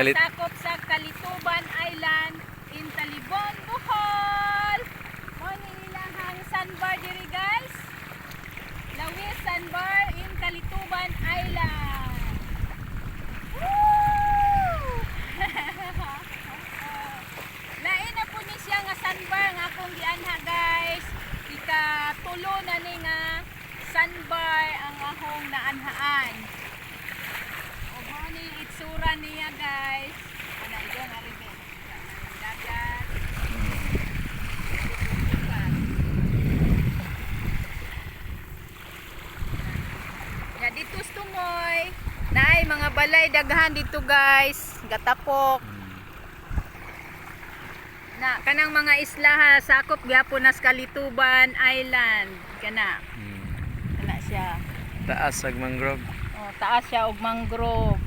Sakop sa Kalituban Island in Talibon, Bohol. Mo nilang sandbar diri guys. Lawis sandbar in Kalituban Island. Woo! Lain na po ni siya nga sandbar nga akong gianha guys. Ikatulo na ni nga sandbar ang akong naanhaan. Ni itsura niya guys. Ana ito nga rin eh. Dagat. Ya dito tumoy. Naay mga balay daghan dito guys. Gatapok. Na kanang mga isla ha, sakop gyapon nas Kalituban Island kana. Kana siya. Taas ag mangrove. Oh, taas siya og mangrove.